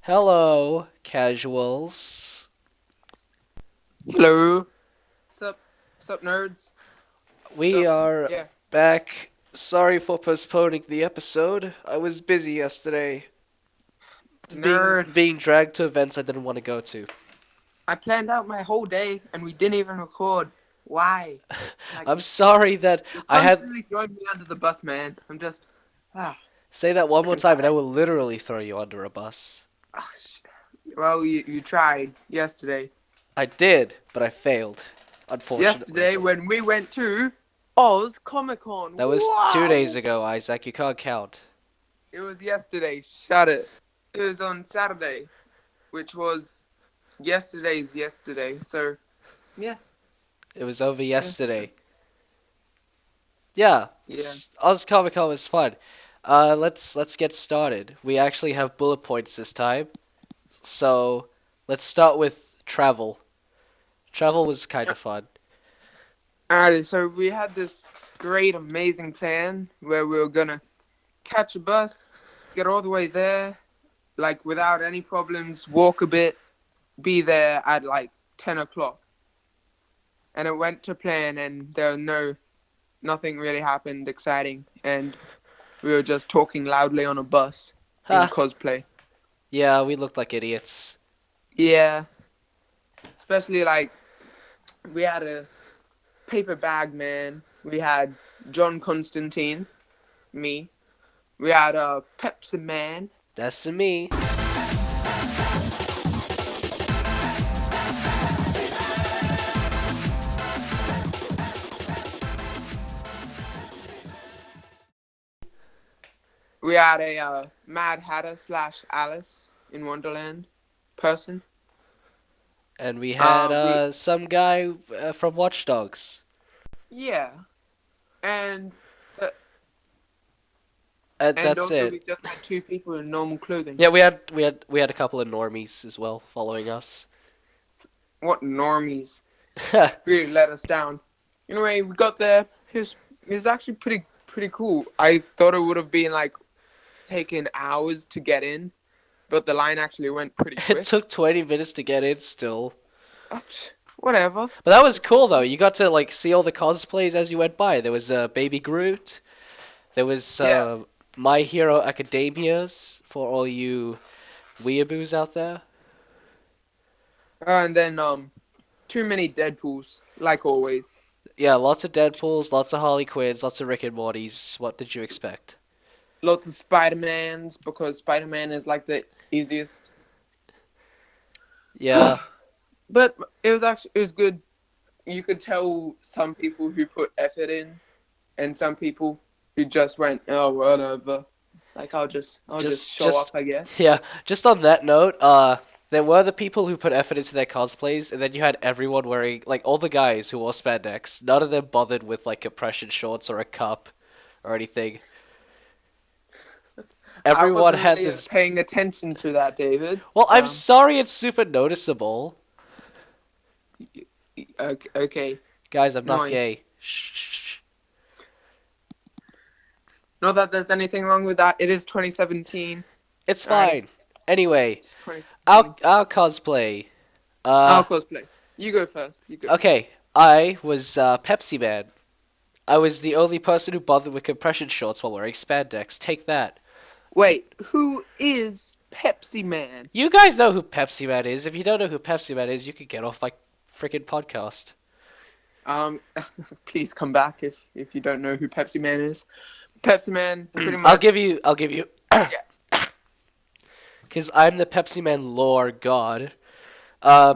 Hello, casuals. Hello. Sup? Sup, nerds? We Sup? are Yeah. back. Sorry for postponing the episode. I was busy yesterday, being Nerd. being dragged to events I didn't want to go to. I planned out my whole day and we didn't even record. Why? Like, I'm sorry that you're I had constantly throwing me under the bus, man. I'm just, ah, say that one sick more and time, and I tired. will literally throw you under a bus. Ah, well, you tried yesterday. I did, but I failed, unfortunately. Yesterday when we went to Oz Comic Con. That was 2 days Wow! ago, Isaac. You can't count. It was yesterday. Shut it. It was on Saturday, which was yesterday's yesterday. So, yeah. It was over Yeah. yesterday. Yeah, Yeah. Oz Comic Con was fun. Let's get started. We actually have bullet points this time. So let's start with travel. Travel was kind of fun. Alrighty, so we had this great, amazing plan where we were gonna catch a bus, get all the way there, like without any problems, walk a bit, be there at like 10 o'clock. And it went to plan, and nothing really happened exciting. And we were just talking loudly on a bus in Ha! cosplay. Yeah, we looked like idiots. Yeah, especially like we had a paper bag man, we had John Constantine, me. We had a Pepsi Man. That's me. We had a Mad Hatter slash Alice in Wonderland person. And we had We some guy from Watch Dogs. Yeah, and the, and That's also it. we just had two people in normal clothing. Yeah, we had a couple of normies as well following us. What normies really let us down. Anyway, we got there. It was actually pretty cool. I thought it would have been like taking hours to get in, but the line actually went pretty It quick. took 20 minutes to get in still. Whatever. But that was It's still cool though. cool. You got to like see all the cosplays as you went by. There was Baby Groot. There was Yeah. My Hero Academias for all you weeaboos out there. And then too many Deadpools, like always. Yeah, lots of Deadpools, lots of Harley Quinns, lots of Rick and Mortys. What did you expect? Lots of Spider-Mans because Spider-Man is like the easiest. Yeah, But it was good. You could tell some people who put effort in and some people who just went, oh, whatever. Like I'll just show up, just I guess. yeah. Just on that note, there were the people who put effort into their cosplays, and then you had everyone wearing like all the guys who wore spandex. None of them bothered with like compression shorts or a cup or anything. I Everyone wasn't had really this. paying attention to that, David. Well, I'm sorry, it's super noticeable, Okay, okay, guys. I'm not nice. gay. Shh. Not that there's anything wrong with that. It is 2017. It's Alrighty, fine. Anyway, it's our 2017. our cosplay. Uh, I'll cosplay. You go first. You go first. okay. I was Pepsi Man. I was the only person who bothered with compression shorts while wearing spandex. Take that. Wait, who is Pepsi Man? You guys know who Pepsi Man is. If you don't know who Pepsi Man is, you could get off my freaking podcast. Um, please come back if you don't know who Pepsi Man is. Pepsi Man, pretty I'll much. give you. I'll give you. Yeah. Because I'm the Pepsi Man lore god.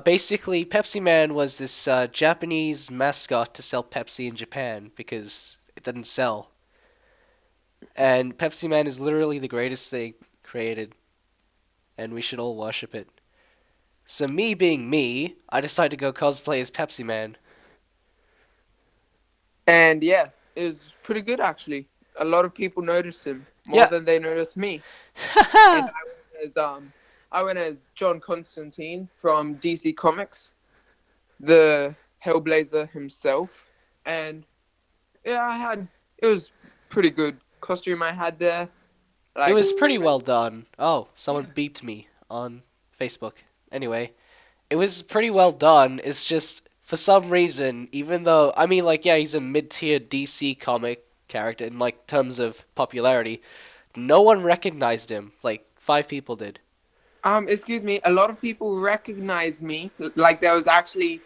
Basically, Pepsi Man was this Japanese mascot to sell Pepsi in Japan because it didn't sell. And Pepsi Man is literally the greatest thing created, and we should all worship it. So me being me, I decided to go cosplay as Pepsi Man. And yeah, it was pretty good actually. A lot of people noticed him more Yeah. than they noticed me. And I went as John Constantine from DC Comics, the Hellblazer himself. And yeah, it was pretty good costume I had there. It Like, was pretty well done. Oh, someone yeah. beeped me. on Facebook. Anyway, it was pretty well done. It's just for some reason, even though I mean, like, yeah, he's a mid-tier DC comic character in like terms of popularity. No one recognized him. Like five people did. Excuse me. A lot of people recognize me. Like there was actually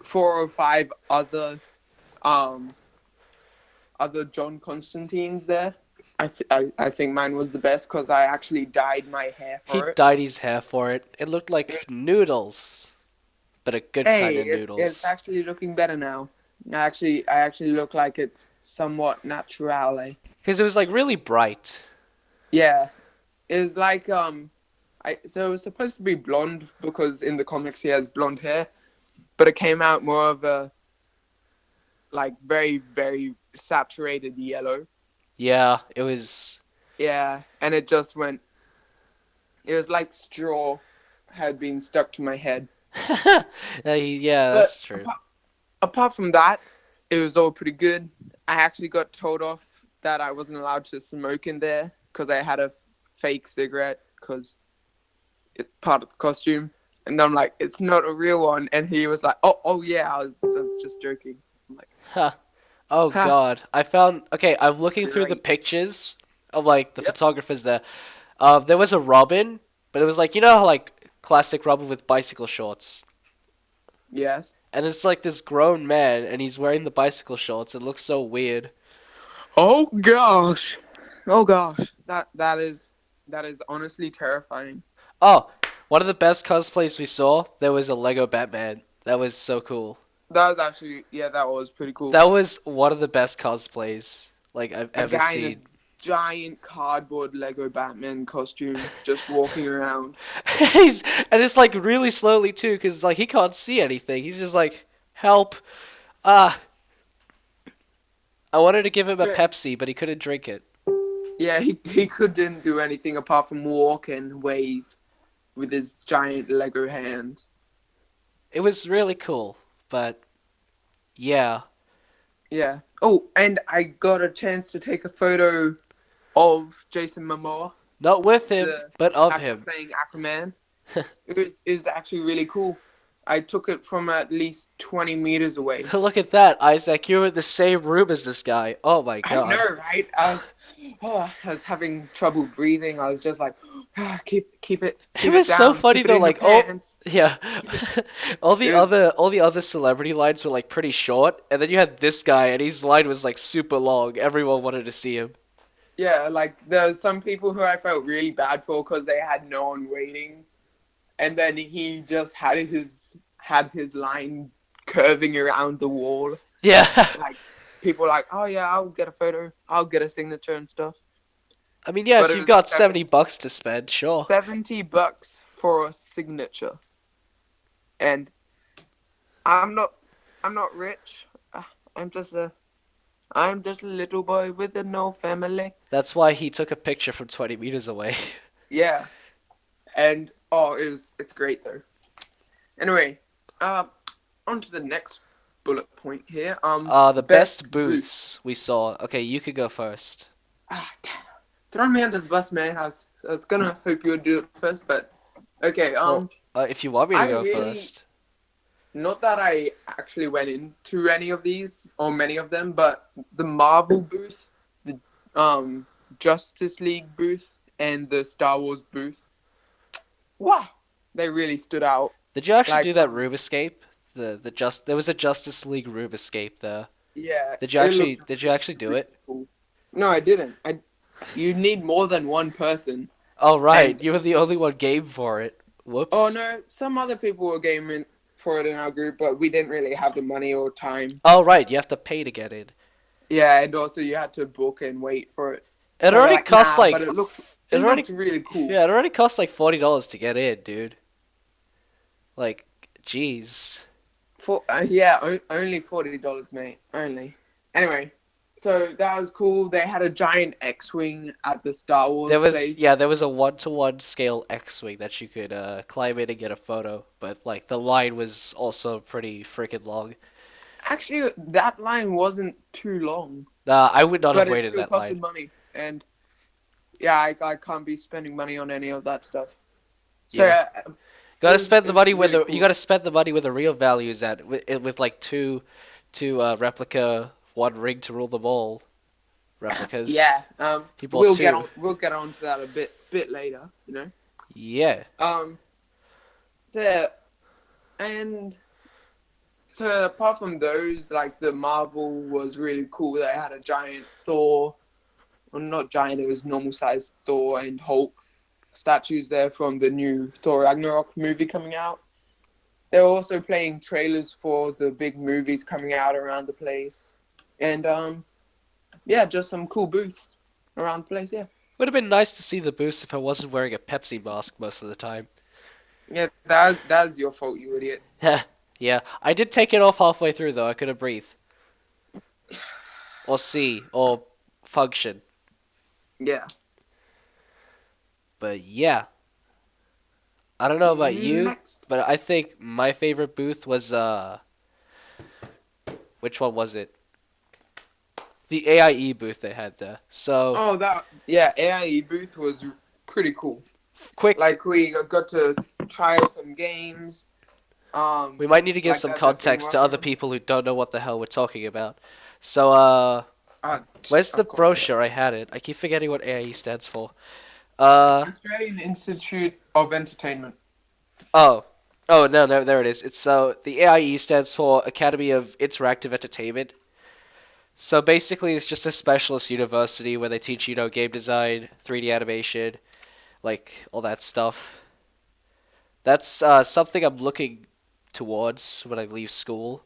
4 or 5 um other John Constantines there. I think mine was the best because I actually dyed my hair He for it. dyed his hair for it. It looked like noodles, but a good kind Hey, of it's noodles. actually looking better now. I actually look like it's somewhat naturale. Because it was like really bright. Yeah, it was like so it was supposed to be blonde because in the comics he has blonde hair, but it came out more of a like very very saturated yellow. Yeah, it was. Yeah, and it just went. It was like straw had been stuck to my head. Yeah, But that's true. apart from that, it was all pretty good. I actually got told off that I wasn't allowed to smoke in there because I had a fake cigarette because it's part of the costume. And I'm like, it's not a real one. And he was like, oh yeah, I was just joking. I'm like, Huh. Oh ha, God, I found. Okay, I'm looking through the great. pictures of like the Yep. photographers there. There was a Robin, but it was like how like classic Robin with bicycle shorts, Yes. and it's like this grown man, and he's wearing the bicycle shorts. It looks so weird. Oh gosh. Oh gosh. That is honestly terrifying. Oh, one of the best cosplays we saw. There was a Lego Batman. That was so cool. That was actually yeah, that was pretty cool. That was one of the best cosplays like I've A ever guy in a seen. giant cardboard Lego Batman costume just walking around. He's and it's like really slowly too, because like he can't see anything. He's just like, help! Ah, I wanted to give him a But Pepsi, but he couldn't drink it. yeah, he couldn't do anything apart from walk and wave with his giant Lego hands. It was really cool, but yeah, Yeah. Oh, and I got a chance to take a photo of Jason Momoa, not with him, the but of actor him. playing Aquaman. It was actually really cool. I took it from at least 20 meters away. Look at that, Isaac. You're in the same room as this guy. Oh my I know, God. right? I was having trouble breathing. I was just like, It keep it was so down, funny keep it though. in your Like, oh pants. yeah, Keep it. It was all the other celebrity lines were like pretty short, and then you had this guy, and his line was like super long. Everyone wanted to see him. yeah, like there's some people who I felt really bad for because they had no one waiting, and then he just had his line curving around the wall. Yeah, Like people like, oh yeah, I'll get a photo, I'll get a signature and stuff. I mean, yeah, But if it you've was got $70 to spend, sure. $70 for a signature, and I'm not I'm not rich. I'm just a I'm just a little boy with a no family. That's why he took a picture from 20 meters away. Yeah, and oh, it's great though. Anyway, uh, on to the next bullet point here. The Best best booth. booths we saw. Okay, you could go first. Damn. Throw me under the bus, man. I was gonna hope you would do it first, but okay. Well, if you want me to I go really first. not that I actually went into any of these or many of them, but the Marvel booth, the um Justice League booth, and the Star Wars booth. Wow, they really stood out. Did you actually do Like, that room escape? There was a Justice League room escape there. yeah, it looked Did you really, actually do really it? cool. No, I didn't. You need more than one person, Oh right, and you were the only one game for it. oh Whoops. no, some other people were gaming for it in our group, but we didn't really have the money or time. Oh right, you have to pay to get in. Yeah, and also you had to book and wait for it. It So we're already like, costs nah, like but it looked it it already looked really cool. yeah, it already costs like $40 to get in, dude. Like, jeez. For yeah, only $40, mate. Only. Anyway, so that was cool. They had a giant X-wing at the Star Wars place. There was a 1-to-1 scale X-wing that you could climb in and get a photo, but like the line was also pretty freaking long. Actually, that line wasn't too long, Nah, I would not have but it waited still that line. costed money. And yeah, I can't be spending money on any of that stuff. So Yeah. Gotta spend it the was money where really the you cool. gotta spend the money where the real value is at with like two replica one ring to rule them all replicas. Yeah. He bought two. We'll get on to that a bit later. You know. Yeah. Um. So yeah, and so apart from those, like the Marvel was really cool. They had a giant Thor, or not giant, it was normal sized Thor and Hulk statues there from the new Thor Ragnarok movie coming out. They were also playing trailers for the big movies coming out around the place. And yeah, just some cool booths around the place, yeah. Would have been nice to see the boost if I wasn't wearing a Pepsi mask most of the time. Yeah, that's your fault, you idiot. Yeah, I did take it off halfway through though. I couldn't breathe or see or function. Yeah. But yeah, I don't know about you, Next. but I think my favorite booth was which one was it? The AIE booth they had there. So Oh, that yeah, AIE booth was pretty cool. quick, Like we got to try out some games. we might need to give Like some that they've been context to working other on. people who don't know what the hell we're talking about. So where's the Of course, yeah. brochure? I had it. I keep forgetting what AIE stands for. Uh Australian Institute of Entertainment. oh. Oh no, no, there it is. It's so the AIE stands for Academy of Interactive Entertainment. So basically, it's just a specialist university where they teach, game design, 3D animation, like all that stuff. That's something I'm looking towards when I leave school.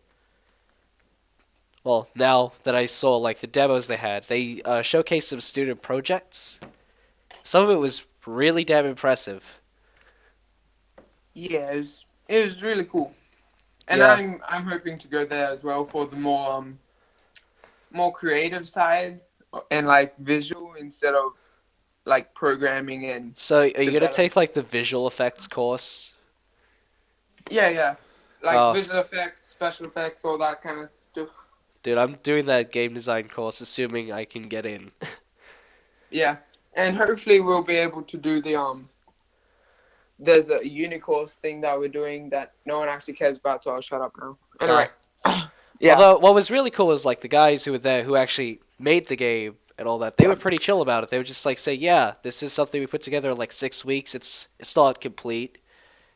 Well, now that I saw like the demos they had, they showcased some student projects. Some of it was really damn impressive. Yeah, it was really cool. And Yeah. I'm hoping to go there as well for the more creative side and like visual instead of like programming and So are you gonna development. take like the visual effects course? Yeah, yeah. Like Oh, visual effects, special effects, all that kind of stuff. dude, I'm doing that game design course, assuming I can get in. Yeah. And hopefully we'll be able to do the there's a unicourse thing that we're doing that no one actually cares about, so I'll shut up now. Uh, Anyway. Yeah. Although what was really cool was like the guys who were there who actually made the game and all that. They were pretty chill about it. They would just like say, "Yeah, this is something we put together in like 6 weeks. It's not complete.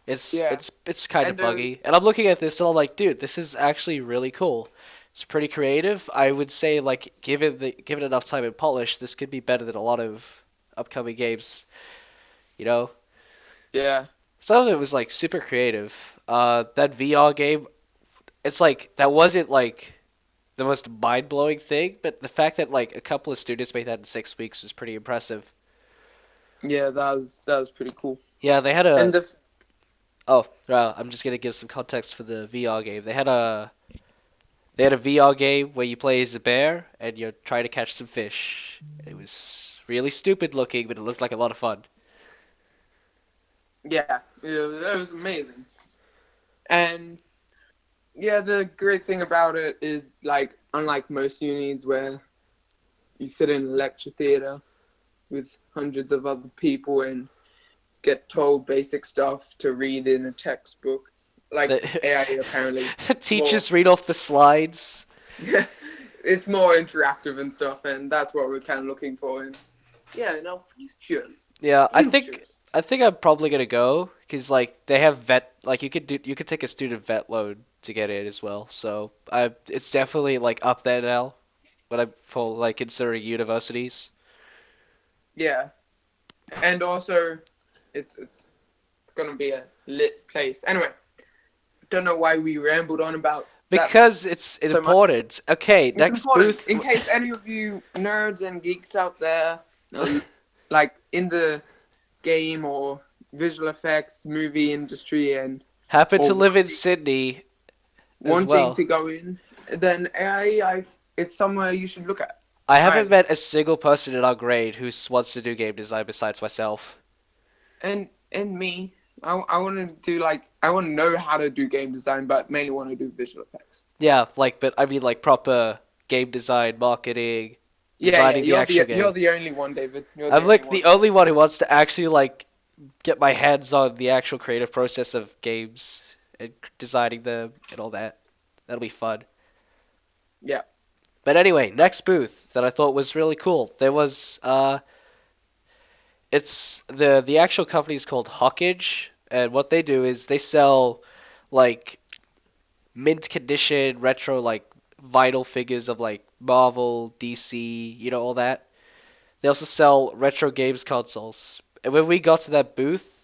It's Yeah. it's it's kind of And buggy." And I'm looking at this and I'm like, "Dude, this is actually really cool. It's pretty creative. I would say like given enough time and polish, this could be better than a lot of upcoming games. You know, yeah. some of it was like super creative. That VR game, it's like that wasn't like the most mind blowing thing, but the fact that like a couple of students made that in 6 weeks was pretty impressive. Yeah, that was pretty cool. Yeah, they had And a. the Oh, I'm just gonna give some context for the VR game. They had a VR game where you play as a bear and you're trying to catch some fish. It was really stupid looking, but it looked like a lot of fun. yeah, it was amazing. And yeah, the great thing about it is like unlike most unis where you sit in a lecture theater with hundreds of other people and get told basic stuff to read in a textbook, like The, AI apparently the more teachers read off the slides. it's more interactive and stuff, and that's what we're kind of looking for in yeah in our futures. Yeah, I think Futures. I think I'm probably gonna go because like they have vet like you could take a student vet loan to get in as well. So it's definitely like up there now when I'm for like considering universities. Yeah, and also it's gonna be a lit place. Anyway, don't know why we rambled on about that Because it's so much. important. Okay, It's next important booth. in case any of you nerds and geeks out there, like in the game or visual effects, movie industry, and Happen or to live in Sydney as wanting well. to go in, then it's somewhere you should look at. I haven't Highly. met a single person in our grade who wants to do game design besides myself. And me, I want to do like I want to know how to do game design, but mainly want to do visual effects. Yeah, like, but I mean, like, proper game design, marketing, Yeah, yeah, designing the actual you're game. the only one, David. You're I'm the only like the one. only one who wants to actually like get my hands on the actual creative process of games and designing them and all that. That'll be fun. Yeah. But anyway, next booth that I thought was really cool. There was it's the actual company is called Hawkage, and what they do is they sell like mint condition retro like vinyl figures of like Marvel, DC, all that. They also sell retro games consoles. And when we got to that booth,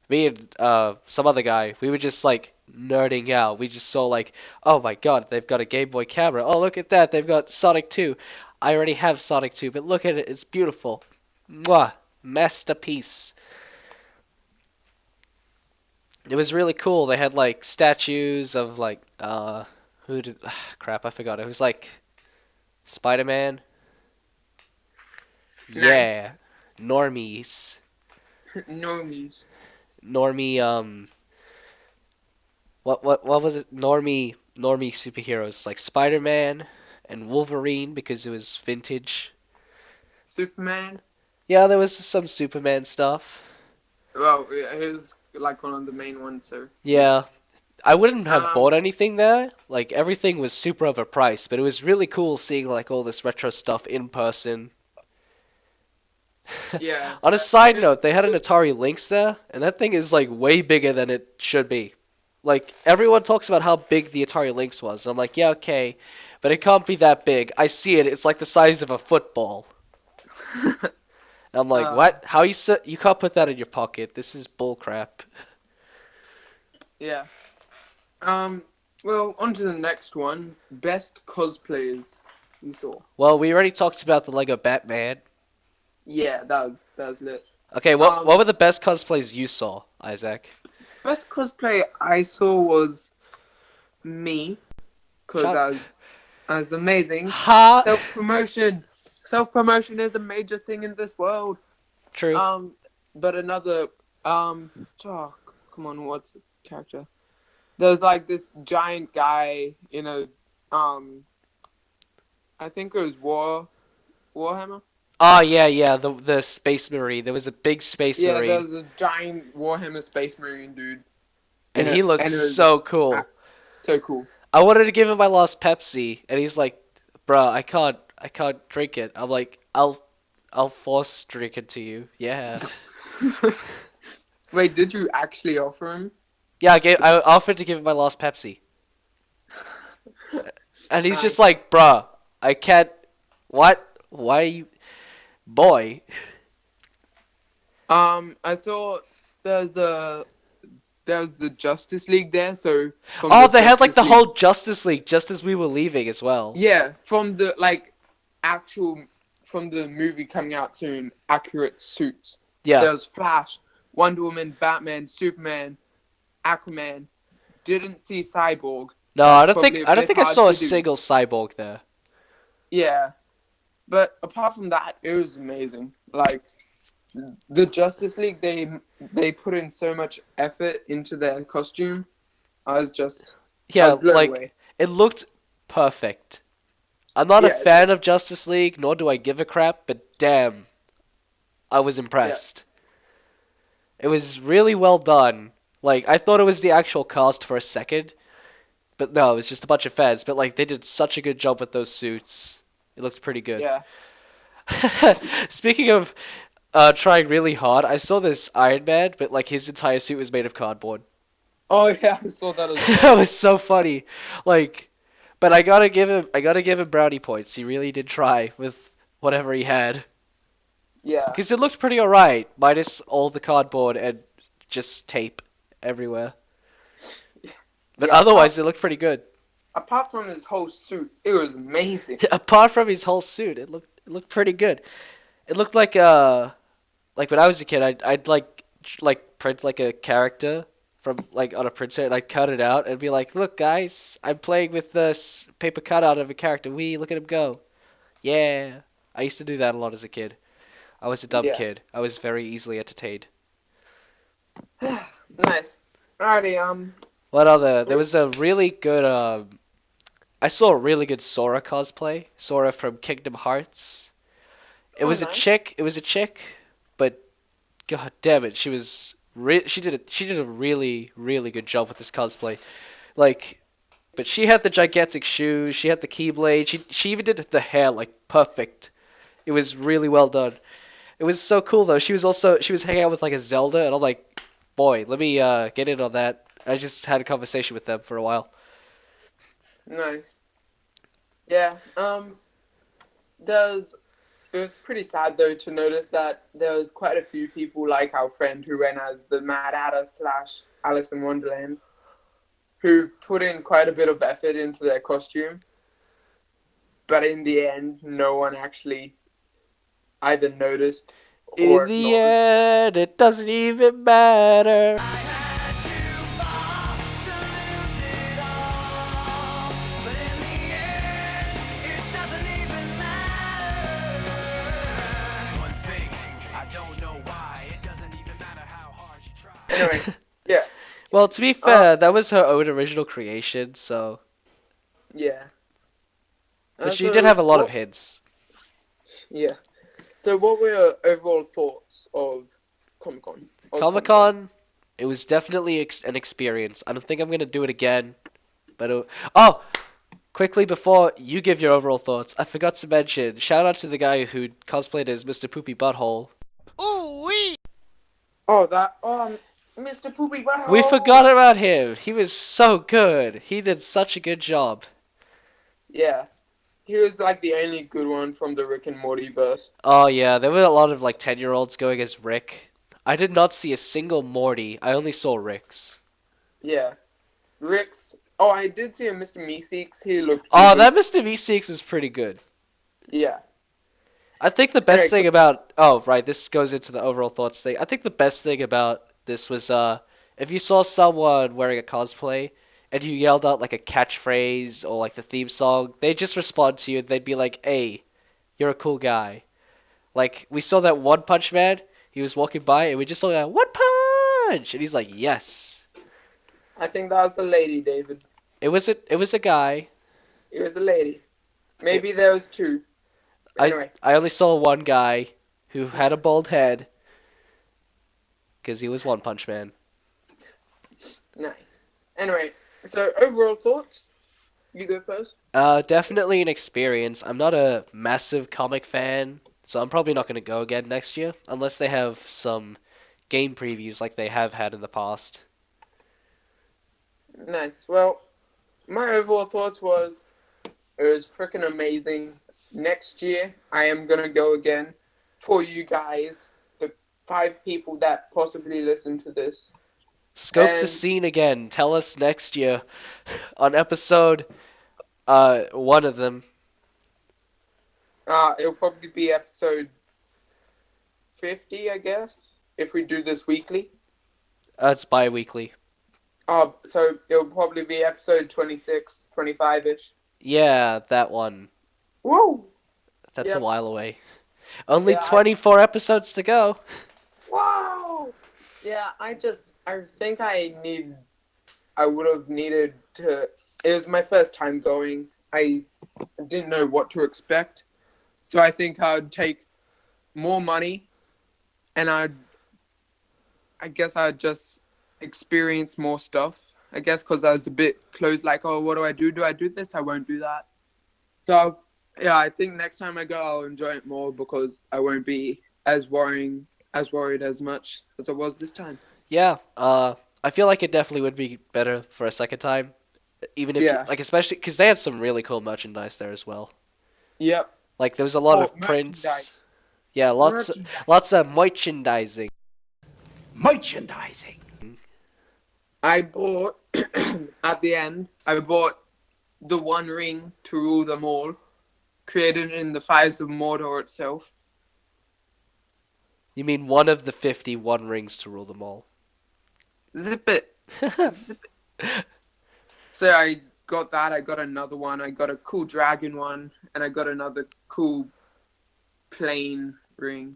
me and some other guy, we were just like nerding out. We just saw like, oh my god, they've got a Game Boy camera. Oh, look at that, they've got Sonic 2. I already have Sonic 2, but look at it, it's beautiful. Mwah, masterpiece. It was really cool. They had like statues of like who did crap, I forgot. It was like Spider-Man. Nice. Yeah. Normies. Normies. Normie what was it? Normie superheroes like Spider-Man and Wolverine because it was vintage. Superman. Yeah, there was some Superman stuff. Well, yeah, he was like one of the main ones. So yeah. Yeah, I wouldn't have Um. bought anything there. Like everything was super overpriced, but it was really cool seeing like all this retro stuff in person. Yeah. On a side It, note, they had an Atari Lynx there, and that thing is like way bigger than it should be. Like everyone talks about how big the Atari Lynx was. I'm like, yeah, okay, but it can't be that big. I see it. It's like the size of a football. And I'm like, uh. what? How you can't put that in your pocket? This is bull crap. Yeah. Um. Well, on to the next one. Best cosplayers you saw. Well, we already talked about the Lego Batman. Yeah, that was lit. Okay, what Um. were the best cosplays you saw, Isaac? Best cosplay I saw was me, cause Shut. I was amazing. Ha. Self promotion is a major thing in this world. True. Um, but another oh, come on, what's the character? There's like this giant guy in a um, I think it was Warhammer. Oh yeah, yeah. The Space Marine. There was a big Space Yeah, there Marine, was a giant Warhammer Space Marine dude and in it, he looked and it was so uh, cool. so cool. I wanted to give him my last Pepsi, and he's like, "Bruh, I can't drink it." I'm like, I'll force drink it to you." Yeah, Wait, did you actually offer him? yeah. I offered to give him my last Pepsi, and he's just Nice. like, "Bruh, I can't." What? Why you, boy? I saw there's a there was the Justice League there, so from Oh, the they had like Justice the League, whole Justice League just as we were leaving as well. yeah, from the like actual from the movie coming out soon, accurate suits. Yeah. There was Flash, Wonder Woman, Batman, Superman, Aquaman. Didn't see Cyborg. No, That's probably a I don't bit think I hard saw a to do. single cyborg there. Yeah, but apart from that, it was amazing. Like the Justice League, they put in so much effort into their costume. I Yeah, was blown like away. it looked perfect. I'm not a Yeah, fan of Justice League, nor do I give a crap, but damn, I was yeah, impressed. It was really well done. Like I thought it was the actual cast for a second, but no, it was just a bunch of fans. But like they did such a good job with those suits. It looked pretty good. yeah. Speaking of trying really hard, I saw this Iron Man, but like his entire suit was made of cardboard. Oh yeah, I saw that as That well. was so funny. Like, but I gotta give him brownie points. He really did try with whatever he had. Yeah, Because it looked pretty alright, minus all the cardboard and just tape everywhere. But yeah. Apart otherwise, it looked pretty good. apart from his whole suit, it was amazing. Apart from his whole suit, it looked pretty good. It looked like when I was a kid, I'd like print like a character from like on a printer and I'd cut it out and be like, look guys, I'm playing with this paper cutout of a character. We look at him go. Yeah, I used to do that a lot as a kid. I was a dumb Yeah, kid. I was very easily entertained. nice. Alrighty, What other? There was a really good. I saw a really good Sora cosplay. Sora from Kingdom Hearts. It oh was a nice. chick. It was a chick, but God damn it, she did a really really good job with this cosplay. Like, but she had the gigantic shoes, she had the keyblade, she even did the hair like perfect. It was really well done. It was so cool though. She was hanging out with like a Zelda, and I'm like, boy, let me get in on that. I just had a conversation with them for a while. Nice. Yeah. There's It was pretty sad though to notice that there was quite a few people like our friend who went as the Mad Hatter slash Alice in Wonderland, who put in quite a bit of effort into their costume, but in the end, no one actually either noticed In or the acknowledged. end, it doesn't even matter. Anyway, yeah, Well, to be uh, fair, that was her own original creation, so. yeah. But she did So have a lot of what? hints. Yeah. So what were your overall thoughts of Comic Con? Oz Comic Comic Con. Con, it was definitely an experience. I don't think I'm gonna do it again, but oh, quickly before you give your overall thoughts, I forgot to mention. Shout out to the guy who cosplayed as Mr. Poopy Butthole. Oh, that Mr. Poopy We Butthole. forgot about him. He was so good. He did such a good job. Yeah, he was like the only good one from the Rick and Morty verse. Oh yeah, there were a lot of like 10-year-olds going as Rick. I did not see a single Morty. I only saw Rick's. Yeah, Rick's. Oh, I did see a Mr. Meeseeks. He looked Oh, cute. that Mr. V6 is pretty good. Yeah. I think the best Anyway, thing about oh right, this goes into the overall thoughts thing. I think the best thing about this was if you saw someone wearing a cosplay and you yelled out like a catchphrase or like the theme song, they just respond to you and they'd be like, "Hey, you're a cool guy." Like we saw that One Punch Man, he was walking by and we just saw that One Punch and he's like, "Yes." I think that was the lady, David. It was a guy. It was a lady. It, Maybe there was two. I Anyway, I only saw one guy who had a bald head because he was One Punch Man. nice. Anyway, so overall thoughts. You go first. Definitely an experience. I'm not a massive comic fan, so I'm probably not going to go again next year unless they have some game previews like they have had in the past. Nice. Well, my overall thoughts was it was freaking amazing. Next year, I am gonna go again for you guys, the 5 people that possibly listen to this. Scope the And scene again. Tell us next year on episode one of them. it'll probably be episode 50, I guess, if we do this weekly. It's bi-weekly. So it'll probably be episode 26, 25 ish. Yeah, that one. Whoa! That's a Yep. while away. Only Yeah, I 24 episodes to go. Wow! Yeah, I think I would have needed to. It was my first time going. I didn't know what to expect. So I think I'd take more money and I guess I'd just experience more stuff. I guess because I was a bit closed, like, oh, what do I do? Do I do this? I won't do that. So, yeah, I think next time I go, I'll enjoy it more because I won't be as worried as much as I was this time. Yeah, I feel like it definitely would be better for a second time. Even if you, Yeah. like, especially because they had some really cool merchandise there as well. Yep. Like there was a lot Oh, of prints. merchandise. Yeah, Merchandise. lots of merchandising. Merchandising. I bought at the end. I bought the One Ring to rule them all, created in the Fives of Mordor itself. You mean one of the 51 rings to rule them all? Zip it, zip it. So I got that. I got another one. I got a cool dragon one, and I got another cool plain ring,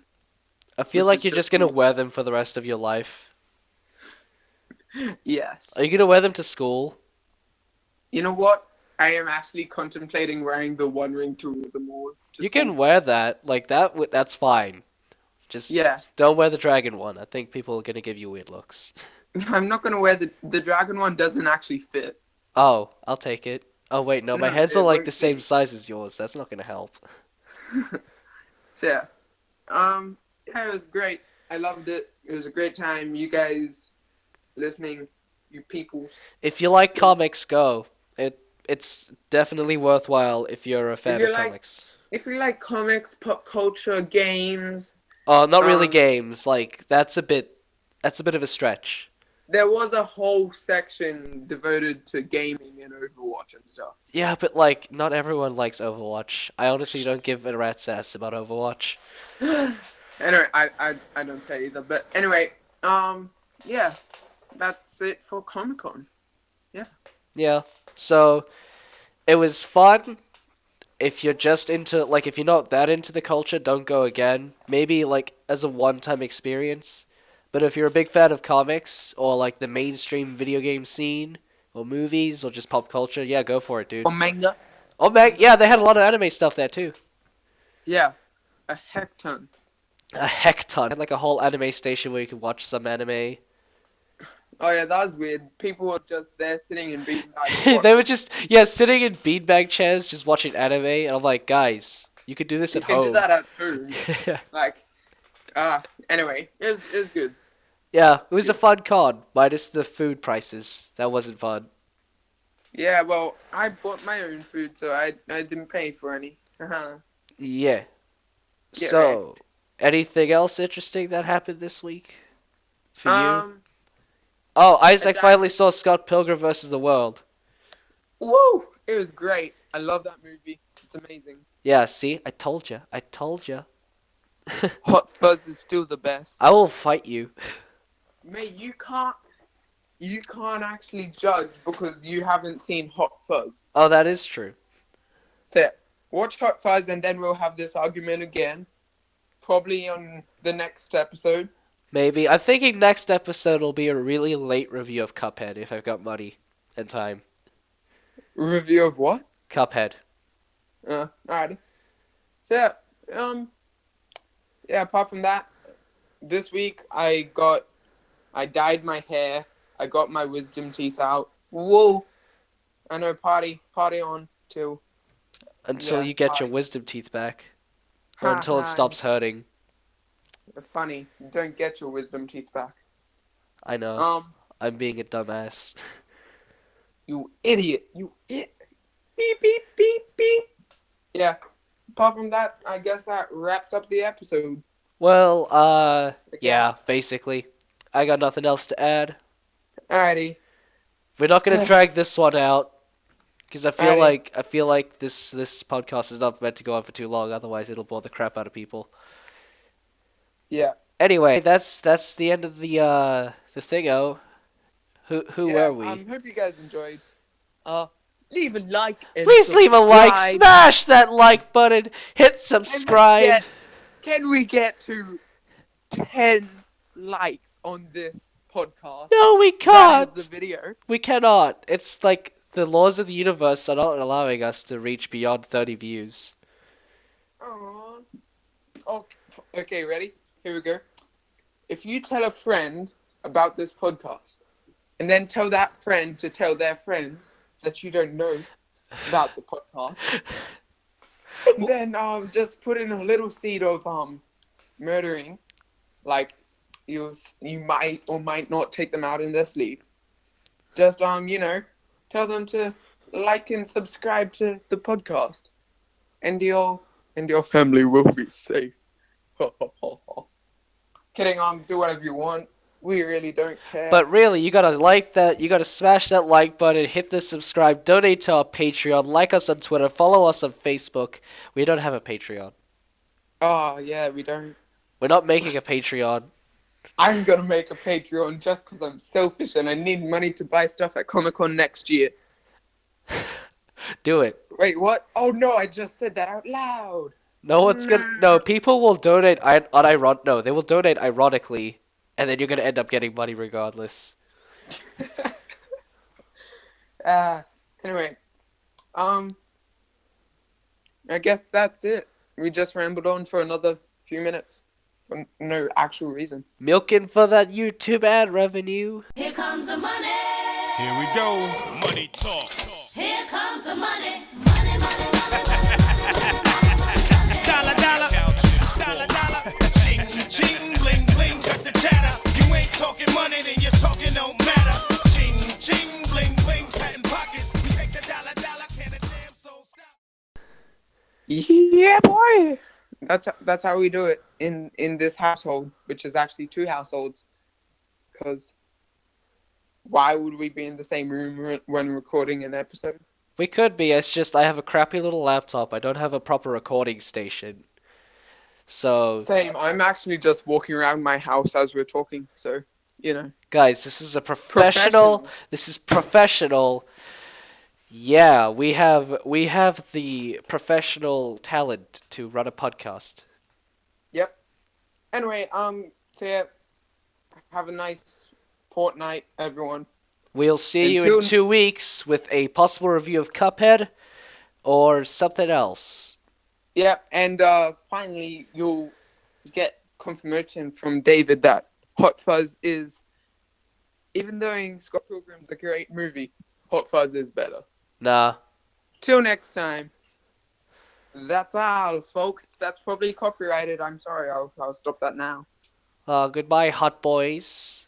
I feel which like is you're just just gonna cool. wear them for the rest of your life. Yes. Are you gonna wear them to school? You know what? I am actually contemplating wearing the One Ring to rule them all to You can school. wear that like that. That's fine. Just Yeah. don't wear the dragon one. I think people are gonna give you weird looks. I'm not gonna wear the dragon one. Doesn't actually fit. Oh, I'll take it. Oh wait, no, my No, hands are it like the won't same fit. size as yours. That's not gonna help. So yeah. Yeah, it was great. I loved it. It was a great time. You guys listening, you peoples. If you like It was, comics, go. It's definitely worthwhile if you're a if fan you of like, comics. if you like comics, pop culture, games, Oh, not really um, games. Like that's a bit of a stretch. there was a whole section devoted to gaming and Overwatch and stuff. Yeah, but like not everyone likes Overwatch. I honestly don't give a rat's ass about Overwatch. Anyway, I don't play either. But anyway, yeah, that's it for Comic Con. Yeah. Yeah. So it was fun. If you're just into like if you're not that into the culture, don't go again. Maybe like as a one-time experience. But if you're a big fan of comics or like the mainstream video game scene or movies or just pop culture, yeah, go for it, dude. Or manga. Oh, yeah, they had a lot of anime stuff there too. Yeah, a heck ton. A heck ton. They had like a whole anime station where you could watch some anime. Oh yeah, that was weird. People were just there sitting in beanbags They were watching. just yeah sitting in beanbag chairs just watching anime, and I'm like, guys, you could do this You at can do home. that at home. Like, anyway, it was good. Yeah, it It's was a good. fun con, minus the food prices. That wasn't fun. Yeah, well, I bought my own food, so I didn't pay for any. Yeah. Get So, wrecked. anything else interesting that happened this week for you? Um, Oh, I Isaac died. finally saw Scott Pilgrim versus the World. Woo! It was great. I love that movie. It's amazing. Yeah, see, I told you. I told you. Hot Fuzz is still the best. I will fight you. Mate, you can't actually judge because you haven't seen Hot Fuzz. Oh, that is true. So watch Hot Fuzz and then we'll have this argument again. Probably on the next episode. Maybe. I'm thinking next episode will be a really late review of Cuphead if I've got money and time. Review of what? Cuphead. Alrighty. So yeah, apart from that, this week I dyed my hair. I got my wisdom teeth out. Whoa! I know, party on till Until yeah, you get your party. wisdom teeth back. Or Ha until it ha! stops hurting. Funny, you don't get your wisdom teeth back. I know. Um, I'm being a dumbass. you idiot! Beep beep beep beep. Yeah. Apart from that, I guess that wraps up the episode. Well, I yeah, guess. basically. I got nothing else to add. Alrighty. We're not gonna drag this one out because Alrighty. I feel like this podcast is not meant to go on for too long. Otherwise, it'll bore the crap out of people. Yeah. Anyway, that's the end of the thingo. Who Yeah. were we? Hope you guys enjoyed. Uh, leave a like and Please leave a like, subscribe. smash that like button, hit Can we subscribe. get Can we get to 10 likes on this podcast? No, we That has the can't. video. We cannot. It's like the laws of the universe are not allowing us to reach beyond 30 views. Aww. Okay, ready? Here we go. If you tell a friend about this podcast, and then tell that friend to tell their friends that you don't know about the podcast, and then just put in a little seed of murdering, like you might or might not take them out in their sleep. Just tell them to like and subscribe to the podcast, and your family will be safe. Kidding, do whatever you want. We really don't care. But really, you gotta like that, you gotta smash that like button, hit the subscribe, donate to our Patreon, like us on Twitter, follow us on Facebook. We don't have a Patreon. Oh yeah, we don't. We're not making a Patreon. I'm gonna make a Patreon just because I'm selfish and I need money to buy stuff at Comic Con next year. Do it. Wait, what? Oh no, I just said that out loud. No one's gonna. No, No. people will donate No, they will donate ironically, and then you're gonna end up getting money regardless. uh, anyway, um, I guess that's it. We just rambled on for another few minutes. for no actual reason. Milking for that YouTube ad revenue. Here comes the money. Here we go. Money talk. Here comes the money. Money, money, dollar, dollar, dollar, dollar. Ching, ching, bling, bling, cut the chatter. You ain't talking money, then your talking don't matter. Ching, ching, bling, bling, patent pockets. We take the dollar, dollar, can a damn soul stop? Yeah, boy. That's how we do it in this household, which is actually two households. Because why would we be in the same room when recording an episode? We could be, it's just I have a crappy little laptop. I don't have a proper recording station. So, Same. I'm actually just walking around my house as we're talking, so you know, guys, this is a professional. professional. This is professional. Yeah, we have the professional talent to run a podcast. Yep. Anyway, so yeah, have a nice fortnight, everyone. We'll see you in Until 2 weeks with a possible review of Cuphead or something else. yep, and finally you'll get confirmation from David that Hot Fuzz is, even though Scott Pilgrim's a great movie, Hot Fuzz is better. Nah. Till next time. That's all, folks. That's probably copyrighted. I'm sorry. I'll stop that now. Goodbye, hot boys.